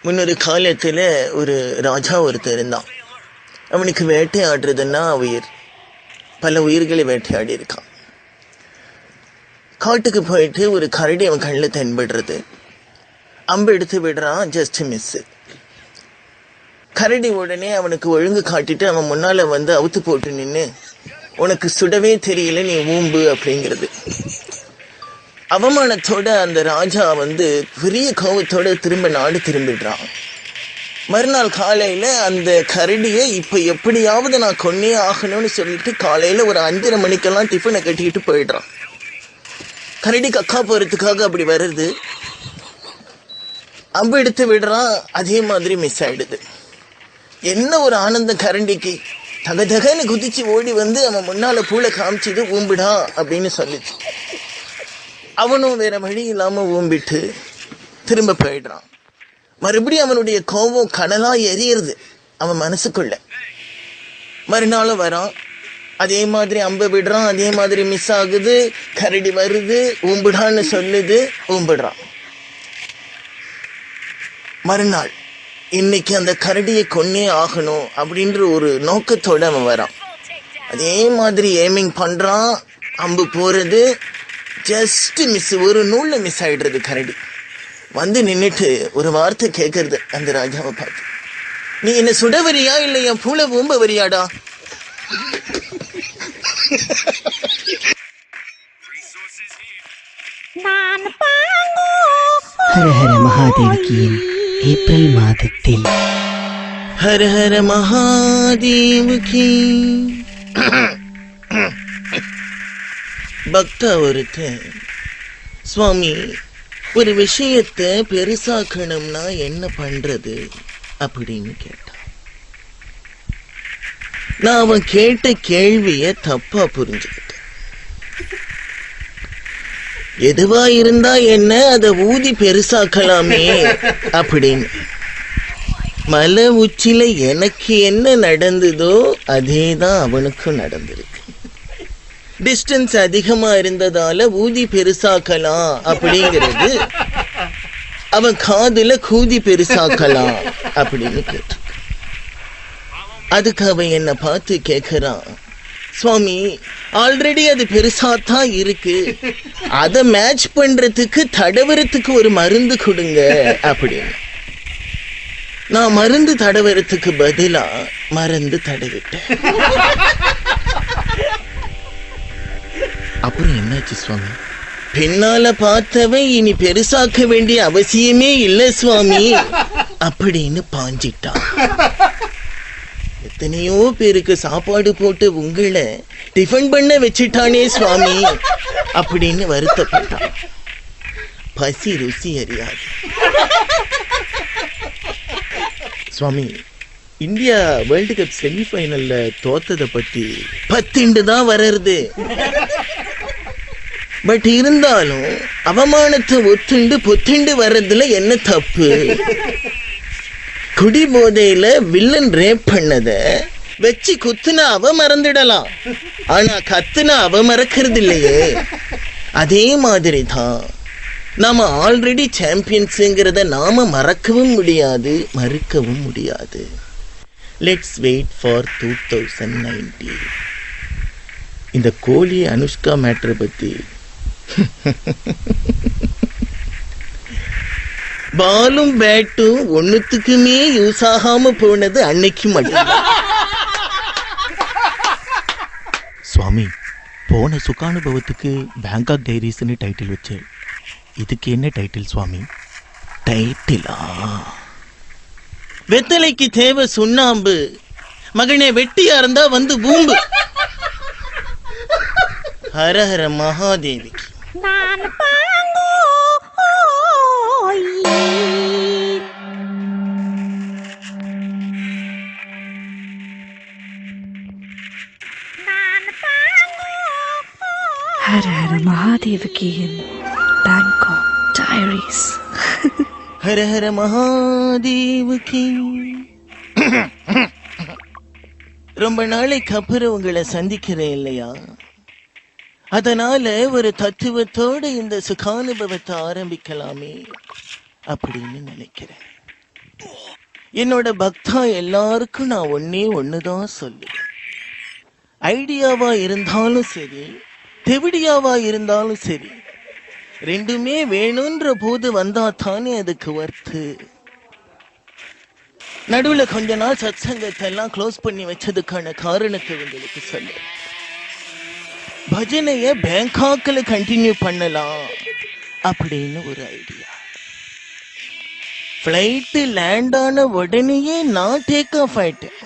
முன்னொரு காலத்தில் ஒரு ராஜா ஒருத்தர் இருந்தான். அவனுக்கு வேட்டையாடுறதுன்னா உயிர். பல உயிர்களை வேட்டையாடி இருக்கான். காட்டுக்கு போயிட்டு ஒரு கரடி அவன் கண்ணில் தென்படுறது. அம்பு எடுத்து விடுறான், ஜஸ்ட் மிஸ்ஸு. கரடி உடனே அவனுக்கு ஒழுங்கு காட்டிட்டு அவன் முன்னால் வந்து அவுத்து போட்டு நின்று, உனக்கு சுடவே தெரியல, நீ ஊம்பு அப்படிங்கிறது. அவமானத்தோட அந்த ராஜா வந்து பெரிய கோபத்தோட திரும்ப நாடு திரும்பிடுறான். மறுநாள் காலையில் அந்த கரடியை இப்போ எப்படியாவது நான் கொன்னே ஆகணும்னு சொல்லிட்டு காலையில் ஒரு 5:30 மணிக்கெல்லாம் டிஃபனை கட்டிக்கிட்டு போயிடுறான். கரடி கக்கா போகிறதுக்காக அப்படி வருது. அம்பு எடுத்து விடுறான், அதே மாதிரி மிஸ் ஆயிடுது. என்ன ஒரு ஆனந்தம் கரண்டிக்கு! தகதகன்னு குதிச்சு ஓடி வந்து அவன் முன்னால் பூளை காமிச்சிது, ஊம்பிடா அப்படின்னு சொல்லிச்சு. அவனும் வேற வழி இல்லாமல் ஊம்பிட்டு திரும்ப போயிடுறான். மறுபடியும் அவனுடைய கோபம் கனலா எரியுறது அவன் மனசுக்குள்ள. மறுநாளும் வரான், அதே மாதிரி அம்பை விடுறான், அதே மாதிரி மிஸ் ஆகுது. கரடி வருது, ஊம்பிடான்னு சொல்லுது, ஊம்பிடுறான். மறுநாள் இன்னைக்கு அந்த கரடியை கொன்னே ஆகணும் அப்படின்ற ஒரு நோக்கத்தோடு அவன் வரான். அதே மாதிரி எய்மிங் பண்ணுறான், அம்பு போகிறது, ஜஸ்ட் மிஸ், ஒரு நூலில் மிஸ் ஆகிடுறது. கரடி வந்து நின்றுட்டு ஒரு வார்த்தை கேட்கறது அந்த ராஜாவை பார்த்து, நீ என்ன சுட வரியா இல்லை என் பூளை ஊம்ப வரியாடா? ஹரஹர மகாதேவிக்கு ஏப்ரல் மாதத்தில் ஹரஹர மகாதேவுக்கு பக்தா ஒருத்தன், சுவாமி ஒரு விஷயத்தை பெருசாக்கணும்னா என்ன பண்றது அப்படின்னு கேட்டான். நான் அவன் கேட்ட கேள்விய தப்பா புரிஞ்சுக்கிட்டேன். எதுவா இருந்தா என்ன, அதை ஊதி பெருசாக்கலாமே அப்படின்னு. மலை உச்சில எனக்கு என்ன நடந்ததோ அதேதான் அவனுக்கும் நடந்திருக்கு. டிஸ்டன்ஸ் அதிகமா இருந்ததால ஊதி பெருசாக்கலாம் அப்படிங்கிறது அவன் காதுல கூதி பெருசாக்கலாம் அப்படின்னு கேட்டு. அதுக்கு அவன் என்ன பார்த்து கேட்கிறான், சுவாமி ஆல்ரெடி அது பெருசாத்தான் இருக்கு, அதை மேட்ச் பண்றதுக்கு தடவரத்துக்கு ஒரு மருந்து கொடுங்க அப்படின்னு. நான் மருந்து தடவரத்துக்கு பதிலா மருந்து தடவிட்டேன். அப்புறம் என்னாச்சு சுவாமி? பின்னால பார்த்தவன் இனி பெருசாக்க வேண்டிய அவசியமே இல்லை சுவாமி அப்படின்னு பாஞ்சிட்டான். எத்தனையோ பேருக்கு சாப்பாடு போட்டு உங்களை டிஃபன் பண்ண வச்சுட்டானே சுவாமி அப்படின்னு வருத்தப்பட்டான். பசி ருசி அறியாது. சுவாமி, இந்தியா வேர்ல்டு கப் செமிஃபைனல்ல தோத்ததை பத்தி 10 தான் வர்றது. பட் இருந்தாலும் அவமானத்தை ஒத்துண்டு பொத்துண்டு வர்றதுல என்ன தப்பு? குடி போதையில வில்லன் ரேப் பண்ணத வச்சு குத்துனா அவ மறந்துடலாம், ஆனா கத்துனா அவ மறக்கிறது இல்லையே. அதே மாதிரி தான் நாம ஆல்ரெடி சாம்பியன்ஸுங்கிறத நாம மறக்கவும் முடியாது, மறுக்கவும் முடியாது. Let's wait for 2019. இந்த கோலி அனுஷ்கா மேட்ரை பத்தி பாலும் பேட்டும் ஒன்னுத்துக்குமே யூஸ் ஆகாம போனது அன்னைக்கு மட்டும். சுவாமி, போன சுகானுபவத்துக்கு பேங்காக் டைரிஸ்ன்னு டைட்டில் வச்சு, இதுக்கு என்ன டைட்டில் சுவாமி? டைட்டிலா? வெத்தலைக்கு தேவை சுண்ணாம்பு, மகனே வெட்டியா இருந்தா வந்து பூம்பு. ஹரஹர மகாதேவிக்கு. ஹரஹர மகாதேவிக்கு பேங்காக் டைரிஸ். ஹரஹர மகாதேவுக்கு. ரொம்ப நாளைக்கு அப்புறம் உங்களை சந்திக்கிறேன் இல்லையா? அதனால ஒரு தத்துவத்தோட இந்த சுகானுபவத்தை ஆரம்பிக்கலாமே அப்படின்னு நினைக்கிறேன். என்னோட பக்தா எல்லாருக்கும் நான் ஒண்ணுதான் சொல்லுவேன். ஐடியாவா இருந்தாலும் சரி, தெவிடியாவா இருந்தாலும் சரி, ரெண்டுமே வேணும்ன்ற போது வந்தா தானே அதுக்கு வர்த்து. நடுவுல கொஞ்ச நாள் சத்சங்கத்தை எல்லாம் க்ளோஸ் பண்ணி வச்சதுக்கான காரணத்தை உங்களுக்கு சொல்ல, பஜனைய பேங்காக்ல கண்டினியூ பண்ணலாம் அப்படின்னு ஒரு ஐடியா. ஃபிளைட் லேண்ட் ஆன உடனேயே நான் டேக் ஆஃப் ஆயிட்டேன்.